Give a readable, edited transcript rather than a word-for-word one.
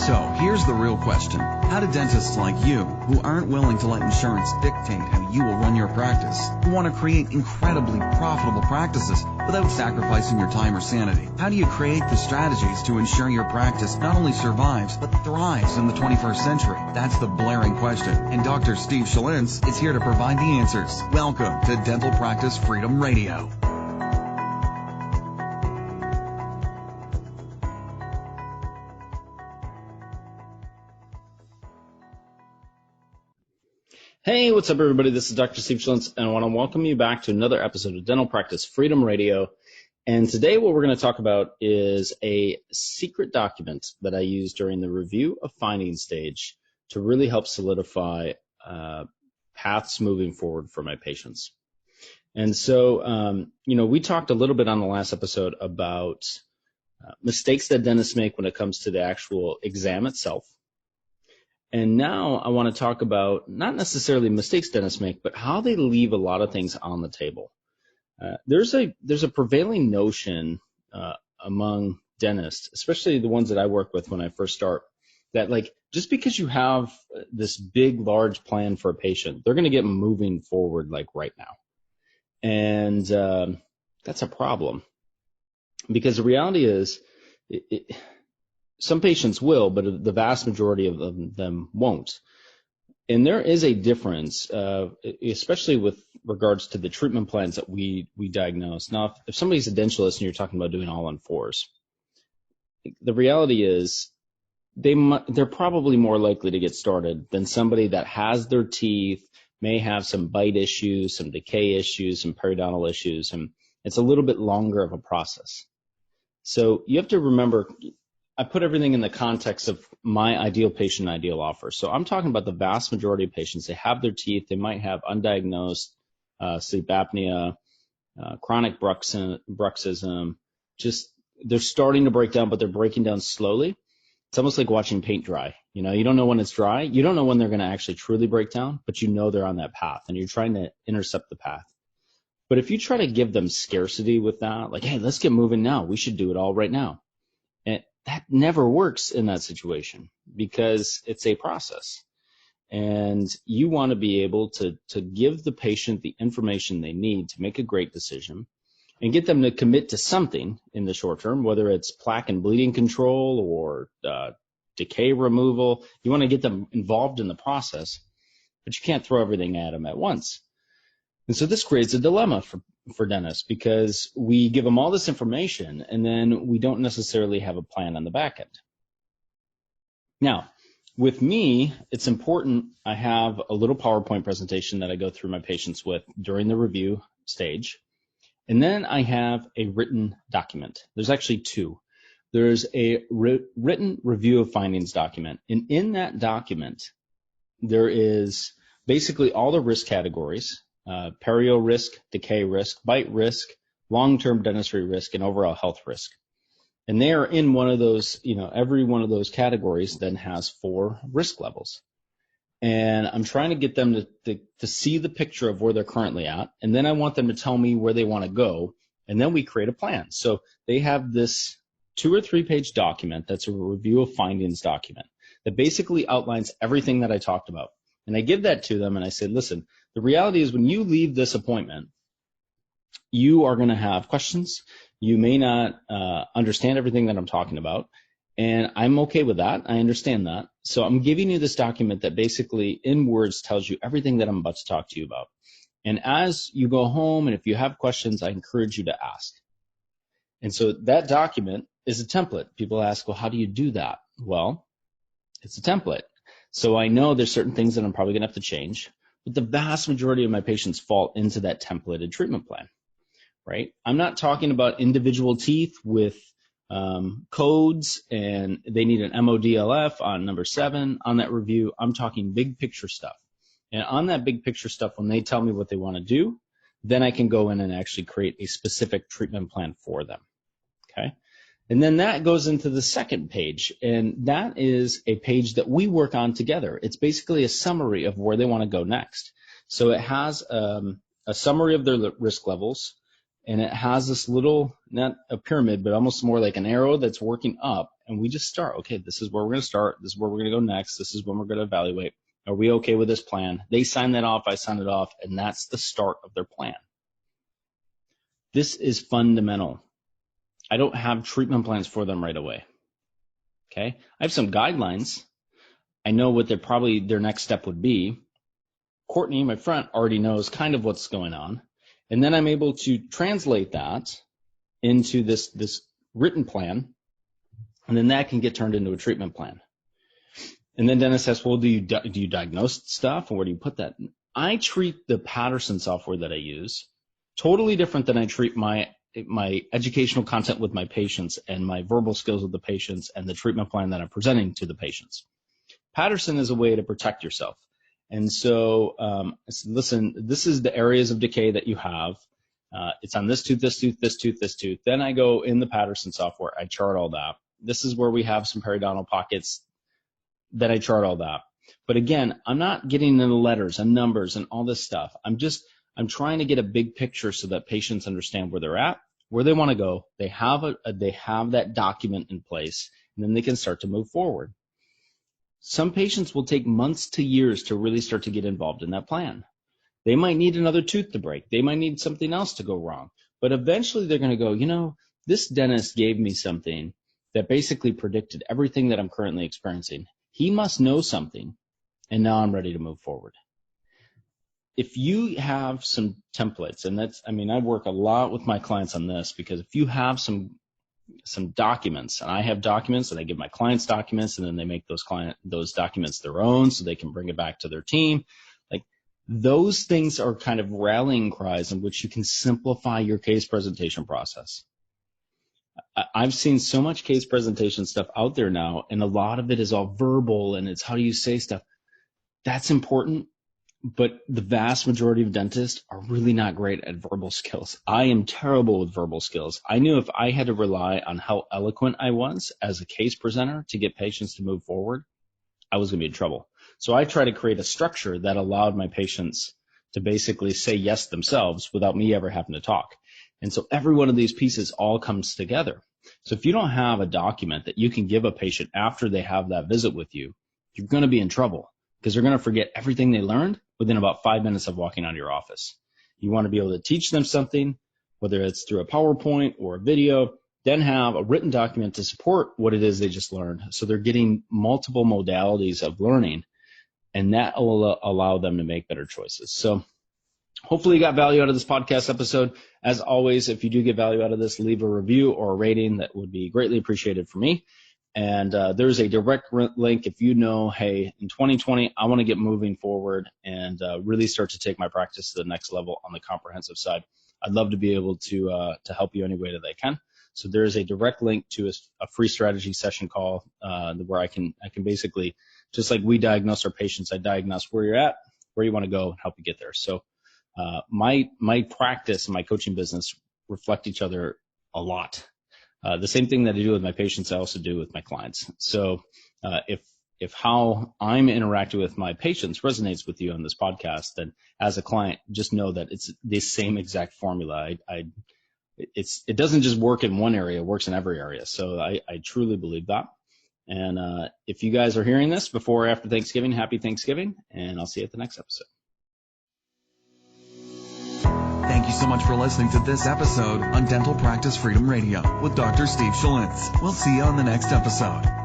So, here's the real question. How do dentists like you, who aren't willing to let insurance dictate how you will run your practice, who want to create incredibly profitable practices without sacrificing your time or sanity, how do you create the strategies to ensure your practice not only survives, but thrives in the 21st century? That's the blaring question, and Dr. Steve Schalintz is here to provide the answers. Welcome to Dental Practice Freedom Radio. Hey, what's up, everybody? This is Dr. Steve Schalintz, and I want to welcome you back to another episode of Dental Practice Freedom Radio. And today what we're going to talk about is a secret document that I used during the review of findings stage to really help solidify paths moving forward for my patients. And so, we talked a little bit on the last episode about mistakes that dentists make when it comes to the actual exam itself. And now I want to talk about not necessarily mistakes dentists make, but how they leave a lot of things on the table. There's a prevailing notion among dentists, especially the ones that I work with when I first start, that just because you have this big, large plan for a patient, they're going to get moving forward right now. And that's a problem, because the reality is some patients will, but the vast majority of them won't. And there is a difference, especially with regards to the treatment plans that we diagnose. Now, if somebody's a dentist and you're talking about doing all on fours, the reality is they're probably more likely to get started than somebody that has their teeth, may have some bite issues, some decay issues, some periodontal issues, and it's a little bit longer of a process. So you have to remember, I put everything in the context of my ideal patient, ideal offer. So I'm talking about the vast majority of patients. They have their teeth. They might have undiagnosed sleep apnea, chronic bruxism. Just they're starting to break down, but they're breaking down slowly. It's almost like watching paint dry. You don't know when it's dry. You don't know when they're going to actually truly break down, but you know they're on that path, and you're trying to intercept the path. But if you try to give them scarcity with that, hey, let's get moving now. We should do it all right now. And that never works in that situation, because it's a process. And you want to be able to give the patient the information they need to make a great decision and get them to commit to something in the short term, whether it's plaque and bleeding control or decay removal. You want to get them involved in the process, but you can't throw everything at them at once. And so this creates a dilemma for dentists, because we give them all this information and then we don't necessarily have a plan on the back end. Now, with me, it's important I have a little PowerPoint presentation that I go through my patients with during the review stage. And then I have a written document. There's actually two. There's a written review of findings document. And in that document, there is basically all the risk categories: perio risk, decay risk, bite risk, long-term dentistry risk, and overall health risk. And they are in one of those, every one of those categories then has 4 risk levels. And I'm trying to get them to see the picture of where they're currently at. And then I want them to tell me where they want to go. And then we create a plan. So they have this 2 or 3 page document that's a review of findings document that basically outlines everything that I talked about. And I give that to them and I say, listen, the reality is when you leave this appointment, you are going to have questions. You may not understand everything that I'm talking about. And I'm okay with that. I understand that. So I'm giving you this document that basically in words tells you everything that I'm about to talk to you about. And as you go home and if you have questions, I encourage you to ask. And so that document is a template. People ask, well, how do you do that? Well, it's a template. So I know there's certain things that I'm probably going to have to change, but the vast majority of my patients fall into that templated treatment plan, right? I'm not talking about individual teeth with codes and they need an MODLF on number 7 on that review. I'm talking big picture stuff. And on that big picture stuff, when they tell me what they want to do, then I can go in and actually create a specific treatment plan for them, okay? And then that goes into the second page, and that is a page that we work on together. It's basically a summary of where they want to go next. So it has a summary of their risk levels, and it has this little, not a pyramid, but almost more like an arrow that's working up, And we just start. Okay, this is where we're going to start. This is where we're going to go next. This is when we're going to evaluate. Are we okay with this plan? They sign that off. I sign it off. And that's the start of their plan. This is fundamental. I don't have treatment plans for them right away. Okay. I have some guidelines. I know what their next step would be. Courtney, my friend, already knows kind of what's going on. And then I'm able to translate that into this written plan. And then that can get turned into a treatment plan. And then Dennis says, well, do you diagnose stuff, and where do you put that? I treat the Patterson software that I use totally different than I treat my educational content with my patients and my verbal skills with the patients and the treatment plan that I'm presenting to the patients. Patterson is a way to protect yourself. And so, listen, this is the areas of decay that you have. It's on this tooth, this tooth, this tooth, this tooth. Then I go in the Patterson software. I chart all that. This is where we have some periodontal pockets that I chart all that. But again, I'm not getting into letters and numbers and all this stuff. I'm trying to get a big picture so that patients understand where they're at, where they want to go. They have that document in place, and then they can start to move forward. Some patients will take months to years to really start to get involved in that plan. They might need another tooth to break. They might need something else to go wrong. But eventually they're going to go, this dentist gave me something that basically predicted everything that I'm currently experiencing. He must know something, and now I'm ready to move forward. If you have some templates, and I work a lot with my clients on this, because if you have some documents, and I have documents, and I give my clients documents, and then they make those documents their own so they can bring it back to their team. Like, those things are kind of rallying cries in which you can simplify your case presentation process. I've seen so much case presentation stuff out there now, and a lot of it is all verbal, and it's how do you say stuff. That's important, but the vast majority of dentists are really not great at verbal skills. I am terrible with verbal skills. I knew if I had to rely on how eloquent I was as a case presenter to get patients to move forward, I was going to be in trouble. So I try to create a structure that allowed my patients to basically say yes themselves without me ever having to talk. And so every one of these pieces all comes together. So if you don't have a document that you can give a patient after they have that visit with you, you're going to be in trouble, because they're going to forget everything they learned within about 5 minutes of walking out of your office. You want to be able to teach them something, whether it's through a PowerPoint or a video, then have a written document to support what it is they just learned. So they're getting multiple modalities of learning, and that will allow them to make better choices. So hopefully you got value out of this podcast episode. As always, if you do get value out of this, leave a review or a rating. That would be greatly appreciated for me. And there's a direct link if you know, hey, in 2020, I want to get moving forward and really start to take my practice to the next level on the comprehensive side. I'd love to be able to help you any way that I can. So there's a direct link to a free strategy session call where I can basically, just like we diagnose our patients, I diagnose where you're at, where you want to go, and help you get there. So my practice and my coaching business reflect each other a lot. The same thing that I do with my patients, I also do with my clients. So if how I'm interacting with my patients resonates with you on this podcast, then as a client, just know that it's the same exact formula. It doesn't just work in one area, it works in every area. So I truly believe that. And if you guys are hearing this before or after Thanksgiving, happy Thanksgiving, and I'll see you at the next episode. Thank you so much for listening to this episode on Dental Practice Freedom Radio with Dr. Steve Schlitz. We'll see you on the next episode.